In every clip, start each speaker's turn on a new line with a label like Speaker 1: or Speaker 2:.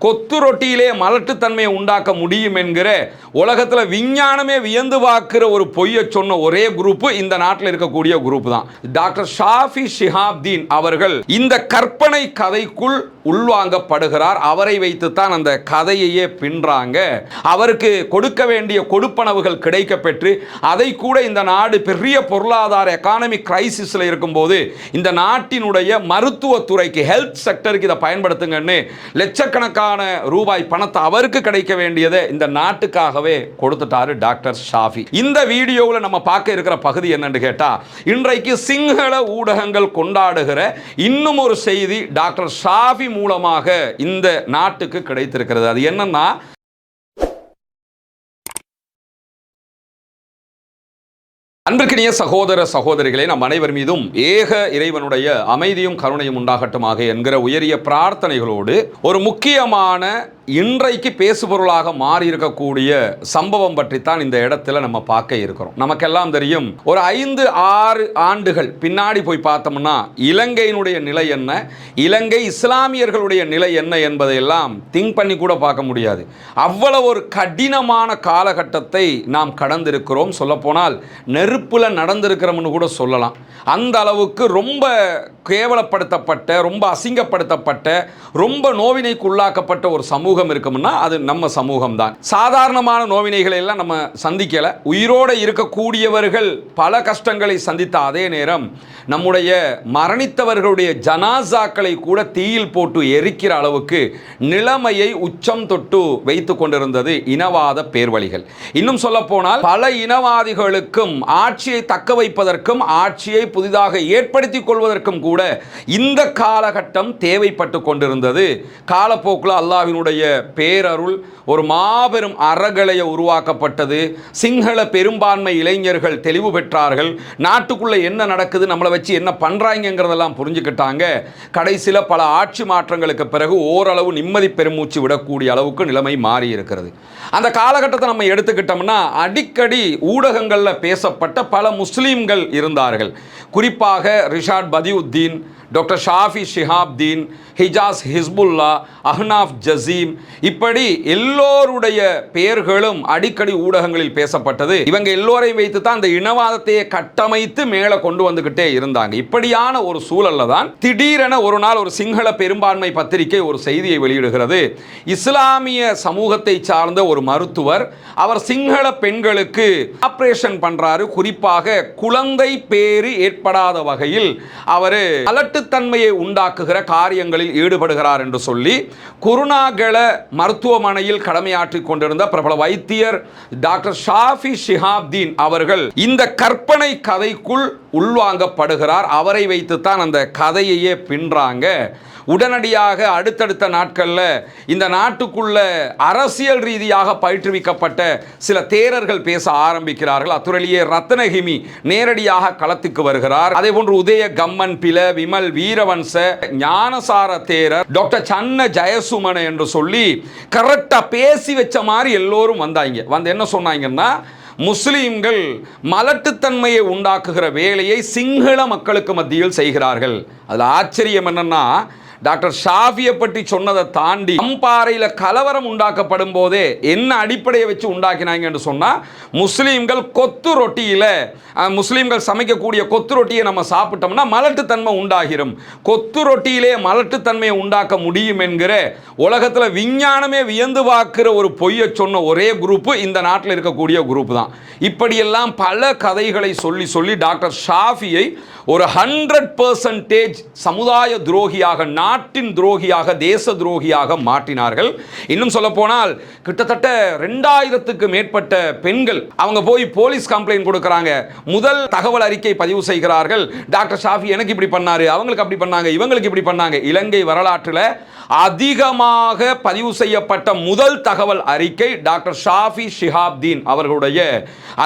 Speaker 1: கொத்து ரொட்டியிலே மலட்டுத்தன்மையை உண்டாக்க முடியும் என்கிற உலகத்தில் விஞ்ஞானமே வியந்து பார்க்கிற ஒரு பொய்யை சொன்ன ஒரே குரூப் இந்த நாட்டில் இருக்கக்கூடிய குரூப் தான். டாக்டர் ஷாஃபி ஷிஹாப்தீன் அவர்கள் இந்த கற்பனை கதைக்குள் உள்வாங்கப்படுகிறார். அவரை வைத்துத்தான் அந்த கதையையே பின்றாங்க. அவருக்கு கொடுக்க வேண்டிய கொடுப்பனவுகள் கிடைக்க பெற்று அதை கூட இந்த நாடு பெரிய பொருளாதார எக்கானமிக் கிரைசிஸில் இருக்கும்போது இந்த நாட்டினுடைய மருத்துவத்துறைக்கு ஹெல்த் செக்டருக்கு இதை பயன்படுத்துங்கன்னு லட்சக்கணக்கான ரூபாய் பணத்தை அவருக்கு கிடைக்க வேண்டியதை இந்த நாட்டுக்காகவே கொடுத்துட்டாரு டாக்டர் ஷாஃபி. இந்த வீடியோவில் நம்ம பார்க்க இருக்கிற பகுதி என்னன்னு கேட்டா, இன்றைக்கு சிங்கள ஊடகங்கள் கொண்டாடுகிற இன்னும் ஒரு செய்தி டாக்டர் ஷாஃபி மூலமாக இந்த நாட்டுக்கு கிடைத்திருக்கிறது. அது என்னன்னா, அன்பிற்கினிய சகோதர சகோதரிகளே, நம் அனைவர் மீதும் ஏக இறைவனுடைய அமைதியும் கருணையும் உண்டாகட்டுமாக என்கிற உயரிய பிரார்த்தனைகளோடு ஒரு முக்கியமான இன்றைக்கு பேசுபொருளாக மாறி இருக்கக்கூடிய சம்பவம் பற்றித்தான் இந்த இடத்துல நம்ம பார்க்க இருக்கிறோம். நமக்கெல்லாம் தெரியும், ஒரு 5-6 ஆண்டுகள் பின்னாடி போய் பார்த்தோம்னா இலங்கையினுடைய நிலை என்ன, இலங்கை இஸ்லாமியர்களுடைய நிலை என்ன என்பதையெல்லாம் திங்க் பண்ணி கூட பார்க்க முடியாது. அவ்வளவு ஒரு கடினமான காலகட்டத்தை நாம் கடந்திருக்கிறோம். சொல்லப்போனால் நெருப்புல நடந்திருக்கிறோம்னு கூட சொல்லலாம். அந்த அளவுக்கு ரொம்ப கேவலப்படுத்தப்பட்ட, ரொம்ப அசிங்கப்படுத்தப்பட்ட, ரொம்ப நோவினைக்கு உள்ளாக்கப்பட்ட ஒரு சமூகம் இருக்கும்னா அது நம்ம சமூகம் தான். சாதாரணமான நோவினைகளை எல்லாம் நம்ம சந்திக்கல. உயிரோடு இருக்கக்கூடியவர்கள் பல கஷ்டங்களை சந்தித்த அதே நேரம் நம்முடைய மரணித்தவர்களுடைய ஜனாசாக்களை கூட தீயில் போட்டு எரிக்கிற அளவுக்கு நிலைமையை உச்சம் தொட்டு வைத்துக் கொண்டிருந்தது இனவாத பேர்வழிகள். இன்னும் சொல்ல போனால் பல இனவாதிகளுக்கும் ஆட்சியை தக்க வைப்பதற்கும் ஆட்சியை புதிதாக ஏற்படுத்திக் கொள்வதற்கும் கூட இந்த காலகட்டம் தேவைப்பட்டு கொண்டிருந்தது. காலப்போக்கில் அல்லாஹ்வினுடைய பேரருள் ஒரு மாபெரும் அறகலைய உருவாக்கப்பட்டது. சிங்கள பெரும்பான்மை இளைஞர்கள் தெளிவு பெற்றார்கள். நாட்டுக்குள்ள என்ன நடக்குது, நம்மளை வச்சு என்ன பண்றாங்கிறதெல்லாம் புரிஞ்சுக்கிட்டாங்க. கடைசியில் பல ஆட்சி மாற்றங்களுக்கு பிறகு ஓரளவு நிம்மதி பெருமூச்சு விடக்கூடிய அளவுக்கு நிலைமை மாறி இருக்கிறது. அந்த காலகட்டத்தை நம்ம எடுத்துக்கிட்டோம்னா அடிக்கடி ஊடகங்களில் பேசப்பட்ட பல முஸ்லீம்கள் இருந்தார்கள். குறிப்பாக ரிஷாட் பதியுத்தீன், டாக்டர் ஷாஃபி ஷிஹாப்தீன், ஹிஜாஸ் ஹிஸ்புல்லா, அஹ்னாஃப் ஜசீம், இப்படி எல்லோருடைய பெயர்களும் அடிக்கடி ஊடகங்களில் பேசப்பட்டது. இவங்க எல்லோரையும் வைத்து தான் அந்த இனவாதத்தையே கட்டமைத்து மேலே கொண்டு வந்துகிட்டே இருந்தாங்க. இப்படியான ஒரு சூழல்ல தான் திடீரென ஒரு நாள் ஒரு சிங்கள பெரும்பான்மை பத்திரிகை ஒரு செய்தியை வெளியிடுகிறது. இஸ்லாமிய சமூகத்தை சார்ந்த ஒரு மருத்துவர், அவர் சிங்கள பெண்களுக்கு ஆபரேஷன் பண்றாரு. குறிப்பாக குழந்தை பேறு ஏற்படாத வகையில் அவர் அலட்டுத்தன்மையை உண்டாக்குகிற காரியங்களில் ஈடுபடுகிறார் என்று சொல்லி குருநாகல மருத்துவமனையில் கடமையாற்றிக் கொண்டிருந்த பிரபல வைத்தியர் டாக்டர் ஷாஃபி ஷிஹாப்தீன் அவர்கள் இந்த கற்பனை கதைக்குள் உள்வாங்கப்படுகிறார். அவரை வைத்துத்தான் அந்த கதையையே பின்றாங்க. உடனடியாக அடுத்தடுத்த நாட்களில் இந்த நாட்டுக்குள்ள அரசியல் ரீதியாக பயிற்றுவிக்கப்பட்ட சில தேரர்கள் பேச ஆரம்பிக்கிறார்கள். அத்துறையிலேயே ரத்னஹிமி நேரடியாக களத்துக்கு வருகிறார். அதே போன்று உதய கம்மன் பில, விமல் வீரவன்ச, ஞானசார தேரர், டாக்டர் சன்ன ஜெயசுமன என்று சொல்லி கரெக்டாக பேசி வச்ச மாதிரி எல்லோரும் வந்தாங்க. வந்து என்ன சொன்னாங்கன்னா, முஸ்லீம்கள் மலட்டுத்தன்மையை உண்டாக்குகிற வேலையை சிங்கள மக்களுக்கு மத்தியில் செய்கிறார்கள். அதில் ஆச்சரியம் என்னன்னா, டாக்டர் ஷாஃபியை பற்றி சொன்னதை தாண்டி அம்பாறையில் கலவரம் உண்டாக்கப்படும் போதே என்ன அடிப்படையை வச்சு உண்டாக்கினாங்க என்று சொன்னால், முஸ்லீம்கள் கொத்து ரொட்டியில், முஸ்லீம்கள் சமைக்கக்கூடிய கொத்து ரொட்டியை நம்ம சாப்பிட்டோம்னா மலட்டுத்தன்மை உண்டாகிரும், கொத்து ரொட்டியிலே மலட்டுத்தன்மையை உண்டாக்க முடியும் என்கிற உலகத்தில் விஞ்ஞானமே வியந்து பார்க்கிற ஒரு பொய்யை சொன்ன ஒரே குரூப்பு இந்த நாட்டில் இருக்கக்கூடிய குரூப் தான். இப்படியெல்லாம் பல கதைகளை சொல்லி சொல்லி டாக்டர் ஷாஃபியை ஒரு 100% சமுதாய துரோகியாக, நாட்டின் துரோகியாக, தேச துரோகியாக மாற்றினார்கள். இன்னும் சொல்ல போனால் கிட்டத்தட்ட 2000க்கு மேற்பட்ட பெண்கள் அவங்க போய் போலீஸ் கம்ப்ளைண்ட் கொடுக்கறாங்க. முதல் தகவல் அறிக்கை பதிவு செய்கிறார்கள். டாக்டர் ஷாஃபி எனக்கு இப்படி பண்ணாரு, அவங்களுக்கு அப்படி பண்ணாங்க, இவங்களுக்கு இப்படி பண்ணாங்க. இலங்கை வரலாற்றில் அதிகமாக பதிவு செய்யப்பட்ட முதல் தகவல் அறிக்கை டாக்டர் ஷாஃபி ஷிஹாப்தீன் அவர்களுடைய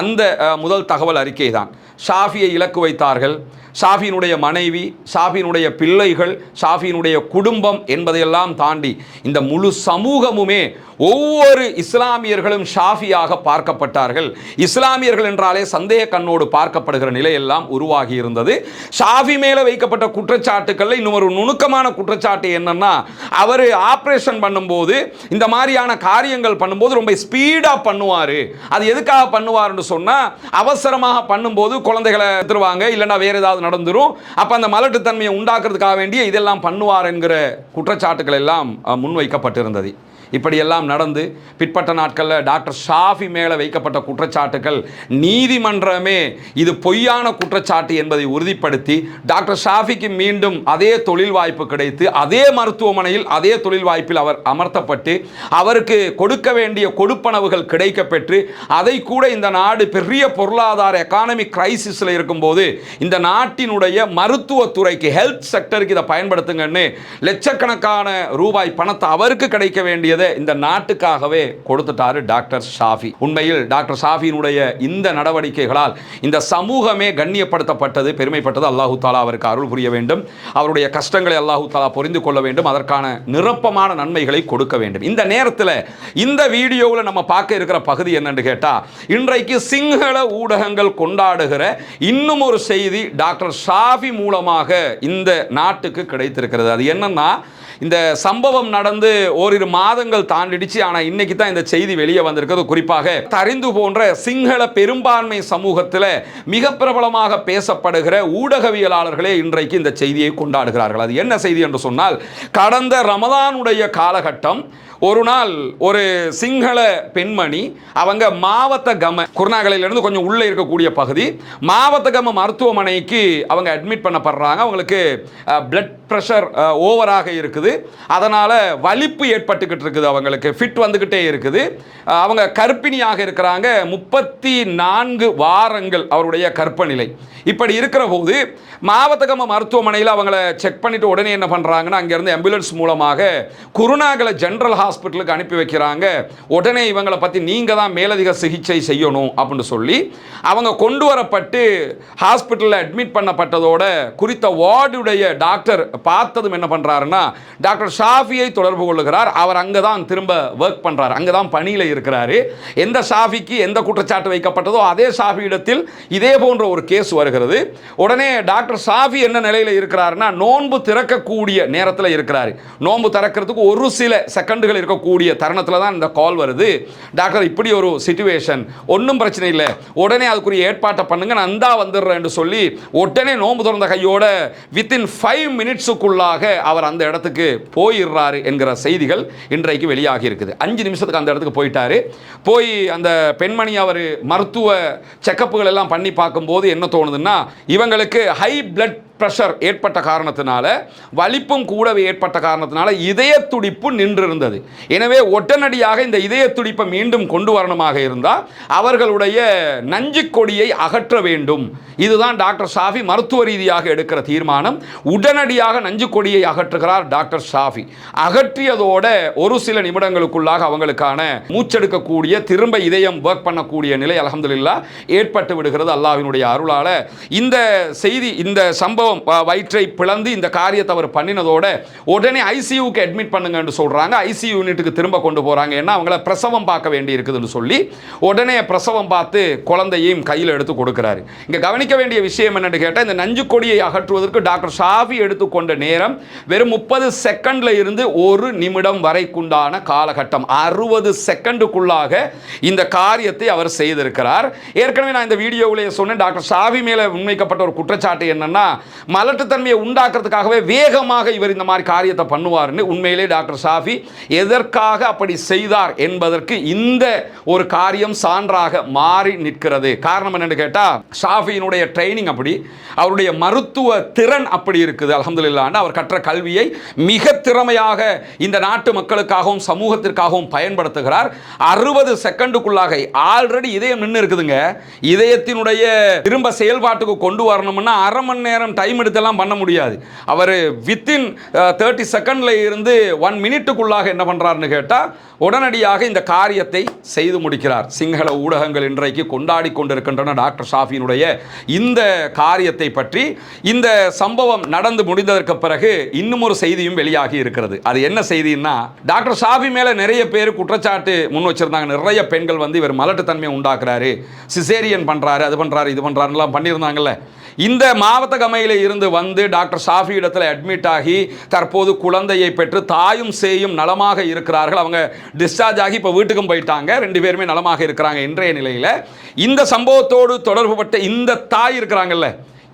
Speaker 1: அந்த முதல் தகவல் அறிக்கை தான். ஷாஃபியை இலக்கு வைத்தார்கள். ஷாஃபியினுடைய மனைவி, ஷாஃபியினுடைய பிள்ளைகள், ஷாஃபியினுடைய குடும்பம் என்பதையெல்லாம் தாண்டி இந்த முழு சமூகமுமே ஒவ்வொரு இஸ்லாமியர்களும் ஷாஃபியாக பார்க்கப்பட்டார்கள். இஸ்லாமியர்கள் என்றாலே சந்தேக கண்ணோடு பார்க்கப்படுகிற நிலையெல்லாம் உருவாகி இருந்தது. ஷாஃபி மேலே வைக்கப்பட்ட குற்றச்சாட்டுக்கள் இன்னும் ஒரு நுணுக்கமான குற்றச்சாட்டு என்னன்னா, அவர் ஆப்ரேஷன் பண்ணும்போது இந்த மாதிரியான காரியங்கள் பண்ணும்போது ரொம்ப ஸ்பீடாக பண்ணுவார். அது எதுக்காக பண்ணுவார்னு சொன்னால், அவசரமாக பண்ணும்போது குழந்தைகளை எடுத்துருவாங்க, இல்லைன்னா வேறு ஏதாவது நடந்துடும், அப்போ அந்த மலட்டுத்தன்மையை உண்டாக்குறதுக்காக வேண்டிய இதெல்லாம் பண்ணுவார் என்கிற குற்றச்சாட்டுகள் எல்லாம் முன்வைக்கப்பட்டிருந்தது. இப்படியெல்லாம் நடந்து பிற்பட்ட நாட்களில் டாக்டர் ஷாஃபி மேலே வைக்கப்பட்ட குற்றச்சாட்டுகள் நீதிமன்றமே இது பொய்யான குற்றச்சாட்டு என்பதை உறுதிப்படுத்தி டாக்டர் ஷாஃபிக்கு மீண்டும் அதே தொழில் வாய்ப்பு கிடைத்து அதே மருத்துவமனையில் அதே தொழில் வாய்ப்பில் அவர் அமர்த்தப்பட்டு அவருக்கு கொடுக்க வேண்டிய கொடுப்பனவுகள் கிடைக்கப்பெற்று அதை கூட இந்த நாடு பெரிய பொருளாதார எக்கானமிக் கிரைசிஸில் இருக்கும்போது இந்த நாட்டினுடைய மருத்துவத்துறைக்கு ஹெல்த் செக்டருக்கு இதை பயன்படுத்துங்கன்னு லட்சக்கணக்கான ரூபாய் பணத்தை அவருக்கு கிடைக்க வேண்டியது இந்த நாட்டுக்காகவே கொடுத்துட்டாரு டாக்டர் ஷாஃபி. உண்மையில் டாக்டர் ஷாஃபியினுடைய இந்த நடவடிக்கைகளால் இந்த சமூகமே கண்ணியப்படுத்தப்பட்டது, பெருமைப்பட்டது. அல்லாஹு தாலா அவருக்கு அருள் புரிய வேண்டும். அவருடைய கஷ்டங்களை அல்லாஹு தாலா புரிந்து கொள்ள வேண்டும். அதற்கான நிரப்பமான நன்மைகளை கொடுக்க வேண்டும். இந்த நேரத்தில் இந்த வீடியோவில் நம்ம பார்க்க இருக்கிற பகுதி என்னன்னு கேட்டா, இன்றைக்கு சிங்கள ஊடகங்கள் கொண்டாடுகிற இன்னும் ஒரு செய்தி டாக்டர் ஷாஃபி மூலமாக இந்த நாட்டுக்கு கிடைத்திருக்கிறது. அது என்னன்னா, இந்த சம்பவம் நடந்து ஓரிரு மாதங்கள் தாண்டிடுச்சு, ஆனால் இன்னைக்கு தான் இந்த செய்தி வெளியே வந்திருக்கிறது. குறிப்பாக தரிந்து போன்ற சிங்கள பெரும்பான்மை சமூகத்தில் மிக பிரபலமாக பேசப்படுகிற ஊடகவியலாளர்களே இன்றைக்கு இந்த செய்தியை கொண்டாடுகிறார்கள். அது என்ன செய்தி என்று சொன்னால், கடந்த ரமதானுடைய காலகட்டம் ஒரு நாள் ஒரு சிங்கள பெண்மணி, அவங்க மாவத்தகம குருநாகலிலிருந்து கொஞ்சம் உள்ளே இருக்கக்கூடிய பகுதி மாவத்தகம மருத்துவமனைக்கு அவங்க அட்மிட் பண்ணப்படுறாங்க. அவங்களுக்கு பிளட் ப்ரெஷர் ஓவராக இருக்குது, அதனால் வலிப்பு ஏற்பட்டுக்கிட்டு இருக்குது, அவங்களுக்கு ஃபிட் வந்துக்கிட்டே இருக்குது. அவங்க கர்ப்பிணியாக இருக்கிறாங்க, 34 வாரங்கள் அவருடைய கர்ப்பநிலை. இப்படி இருக்கிற போது மாவத்தகம மருத்துவமனையில் அவங்கள செக் பண்ணிட்டு உடனே என்ன பண்ணுறாங்கன்னா, அங்கேருந்து ஆம்புலன்ஸ் மூலமாக குருநாகல ஜெனரல் ஹாஸ்பிட்டலுக்கு அனுப்பி வைக்கிறாங்க. உடனே இவங்களை பற்றி நீங்கள் தான் மேலதிக சிகிச்சை செய்யணும் அப்படின்னு சொல்லி அவங்க கொண்டு வரப்பட்டு ஹாஸ்பிட்டலில் அட்மிட் பண்ணப்பட்டதோட குறித்த வார்டுடைய டாக்டர் பார்த்ததும் என்ன பண்ணுறாருன்னா, டாக்டர் ஷாஃபியை தொடர்பு கொள்ளுகிறார். அவர் அங்கே தான் திரும்ப ஒர்க் பண்ணுறார், அங்கே தான் பணியில் இருக்கிறாரு. எந்த ஷாஃபிக்கு எந்த குற்றச்சாட்டு வைக்கப்பட்டதோ அதே ஷாஃபி இடத்தில் இதே போன்ற ஒரு கேஸ் வருகிறது. உடனே டாக்டர் ஷாஃபி என்ன நிலையில் இருக்கிறாருன்னா, நோன்பு திறக்கக்கூடிய நேரத்தில் இருக்கிறாரு. நோன்பு திறக்கிறதுக்கு ஒரு சில செகண்டுகள் இருக்கக்கூடிய தருணத்தில் தான் இந்த கால் வருது. டாக்டர், இப்படி ஒரு சிச்சுவேஷன், ஒன்றும் பிரச்சனை இல்லை, உடனே அதுக்குரிய ஏற்பாட்டை பண்ணுங்க, நான் இந்தா வந்துடுறேன் சொல்லி உடனே நோன்பு திறந்த கையோட வித்தின் 5 மினிட்ஸுக்குள்ளாக அவர் அந்த இடத்துக்கு போயிடுறாரு என்கிற செய்திகள் இன்றைக்கு வெளியாகி இருக்குது. 5 நிமிஷத்துக்கு அந்த இடத்துக்கு போயிட்டாரு. போய் அந்த பெண்மணி அவர் மருத்துவ செக்கப்புகள் எல்லாம் பண்ணி பார்க்கும்போது என்ன தோணுதுன்னா, இவங்களுக்கு ஹை பிளட் ப்ரெஷர் ஏற்பட்ட காரணத்தினால, வலிப்பும் கூடவே ஏற்பட்ட காரணத்தினால இதய துடிப்பு நின்றிருந்தது. எனவே உடனடியாக இந்த இதய துடிப்பை மீண்டும் கொண்டு வரணுமாக இருந்தால் அவர்களுடைய நஞ்சு கொடியை அகற்ற வேண்டும். இதுதான் டாக்டர் ஷாஃபி மருத்துவ ரீதியாக எடுக்கிற தீர்மானம். உடனடியாக நஞ்சு கொடியை அகற்றுகிறார் டாக்டர் ஷாஃபி. அகற்றியதோட ஒரு சில நிமிடங்களுக்குள்ளாக அவங்களுக்கான மூச்செடுக்கக்கூடிய, திரும்ப இதயம் ஒர்க் பண்ணக்கூடிய நிலை அல்ஹம்துலில்லாஹ் ஏற்பட்டு விடுகிறது அல்லாஹ்வினுடைய அருளால. இந்த செய்தி, இந்த சம்பவம் வயிற்றை பிளந்து இந்த காரியத்தை அவர் பண்ணினதோட உடனே ஐசியூக்கு அட்மிட் பண்ணுங்கன்னு சொல்றாங்க. ஐசியூ யூனிட்டுக்கு திரும்ப கொண்டு போறாங்க. ஏன்னா அவங்கள பிரசவம் பார்க்க வேண்டி இருக்குதுன்னு சொல்லி உடனே பிரசவம் பார்த்து குழந்தையும் கையில் எடுத்து கொடுக்கிறாரு. இங்க கவனிக்க வேண்டிய விஷயம் என்னன்னு கேட்டால், இந்த நஞ்சு கொடியை அகற்றுவதற்கு டாக்டர் ஷாஃபி எடுத்துக்கொண்ட நேரம் வெறும் 30 செகண்ட்ல இருந்து 1 நிமிடம் வரைக்குண்டான காலகட்டம். 60 செகண்டுக்குள்ளாக இந்த காரியத்தை அவர் செய்திருக்கிறார். ஏற்கனவே நான் இந்த வீடியோவிலே சொன்னேன், டாக்டர் ஷாஃபி மேலே முன்வைக்கப்பட்ட ஒரு குற்றச்சாட்டு என்னன்னா, மலட்டுத்தன்மையை உண்டாக்குறதுக்காகவே வேகமாக இவர் இந்த மாதிரி காரியத்தை பண்ணுவார்னு. உண்மையிலே டாக்டர் ஷாஃபி எதற்காக அப்படி செய்தார் என்பதற்கு இந்த ஒரு காரியம் சான்றாக மாறி நிற்கிறது. காரணம் என்னன்னு கேட்டா, ஷாஃபியினுடைய ட்ரைனிங் அப்படி, அவருடைய மருத்துவ திறன் அப்படி இருக்குது அல்ஹம்துலில்லாஹ். அவர் கற்ற கல்வியை மிக திறமையாக இந்த நாட்டு மக்களுக்காகவும் சமூகத்திற்காகவும் பயன்படுத்துகிறார். 60 செகண்டுக்குள்ளாக ஆல்ரெடி இதயம் நின்று இருக்குதுங்க. இதயத்தினுடைய திரும்ப செயல்பாட்டுக்கு கொண்டு வரணும்னா 1/2 மணி நேரம் டைம் எடுத்தெல்லாம் பண்ண முடியாது. அவர் வித்தின் 30 செகண்ட்ல இருந்து 1 மினிட்டுக்குள்ளாக என்ன பண்ணுறாருன்னு கேட்டால் உடனடியாக இந்த காரியத்தை செய்து முடிக்கிறார். சிங்கள ஊடகங்கள் இன்றைக்கு கொண்டாடி கொண்டிருக்கின்றன டாக்டர் ஷாஃபியினுடைய இந்த காரியத்தை பற்றி. இந்த சம்பவம் நடந்து முடிந்ததற்கு பிறகு இன்னும் ஒரு செய்தியும் வெளியாகி இருக்கிறது. அது என்ன செய்தின்னா, டாக்டர் ஷாஃபி மேல நிறைய பேர் குற்றச்சாட்டு முன் வச்சிருந்தாங்க. நிறைய பெண்கள் வந்து இவர் மலட்டுத்தன்மையை உண்டாக்குறாரு, சிசேரியன் பண்றாரு, அது பண்றாரு, இது பண்றாருலாம் பண்ணியிருந்தாங்கல்ல. இந்த மாவட்ட கமையில இருந்து வந்து டாக்டர் ஷாஃபி இடத்துல அட்மிட் ஆகி தற்போது குழந்தையை பெற்று தாயும் சேயும் நலமாக இருக்கிறார்கள். அவங்க டிஸ்சார்ஜ் ஆகி இப்போ வீட்டுக்கும் போயிட்டாங்க. 2 பேருமே நலமாக இருக்கிறாங்க இன்றைய நிலையில். இந்த சம்பவத்தோடு தொடர்புபட்ட இந்த தாய் இருக்கிறாங்கல்ல,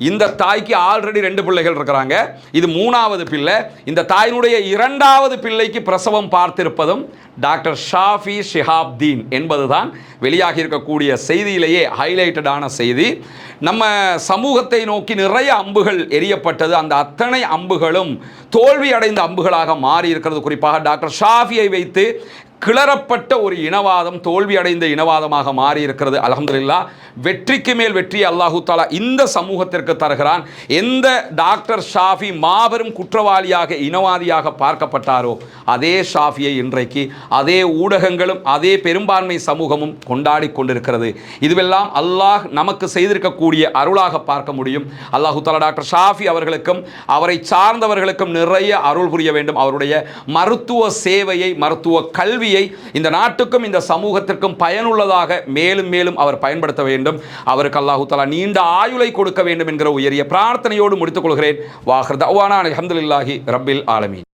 Speaker 1: இந்த தாய்க்கு ஆல்ரெடி 2 பிள்ளைகள் இருக்கிறாங்க. இது 3வது பிள்ளை. இந்த தாயினுடைய 2வது பிள்ளைக்கு பிரசவம் பார்த்திருப்பதும் டாக்டர் ஷாஃபி ஷிஹாப்தீன் என்பதுதான் வெளியாகி இருக்கக்கூடிய செய்தியிலேயே ஹைலைட்டடான செய்தி. நம்ம சமூகத்தை நோக்கி நிறைய அம்புகள் எரியப்பட்டது. அந்த அத்தனை அம்புகளும் தோல்வி அடைந்த அம்புகளாக மாறி இருக்கிறது. குறிப்பாக டாக்டர் ஷாஃபியை வைத்து கிளறப்பட்ட ஒரு இனவாதம் தோல்வி அடைந்த இனவாதமாக மாறி இருக்கிறது. அல்ஹம்துலில்லாஹ், வெற்றிக்கு மேல் வெற்றி அல்லாஹு தஆலா இந்த சமூகத்திற்கு தருகிறான். எந்த டாக்டர் ஷாஃபி மாபெரும் குற்றவாளியாக இனவாதியாக பார்க்கப்பட்டாரோ அதே ஷாஃபியை இன்றைக்கு அதே ஊடகங்களும் அதே பெரும்பான்மை சமூகமும் கொண்டாடி கொண்டிருக்கிறது. இதுவெல்லாம் அல்லாஹ் நமக்கு செய்திருக்கக்கூடிய அருளாக பார்க்க முடியும். அல்லாஹு தஆலா டாக்டர் ஷாஃபி அவர்களுக்கும் அவரை சார்ந்தவர்களுக்கும் நிறைய அருள் புரிய வேண்டும். அவருடைய மருத்துவ சேவையை, மருத்துவ கல்வி இந்த நாட்டுக்கும் இந்த சமூகத்திற்கும் பயனுள்ளதாக மேலும் மேலும் அவர் பயன்படுத்த வேண்டும். அவருக்கு அல்லாஹு தஆலா நீண்ட ஆயுளை கொடுக்க வேண்டும் என்கிற உயரிய பிரார்த்தனையோடு முடித்துக் கொள்கிறேன். வாஹிர் தஅவானா அல்ஹம்துலில்லாஹி ரப்பில் ஆலமீன்.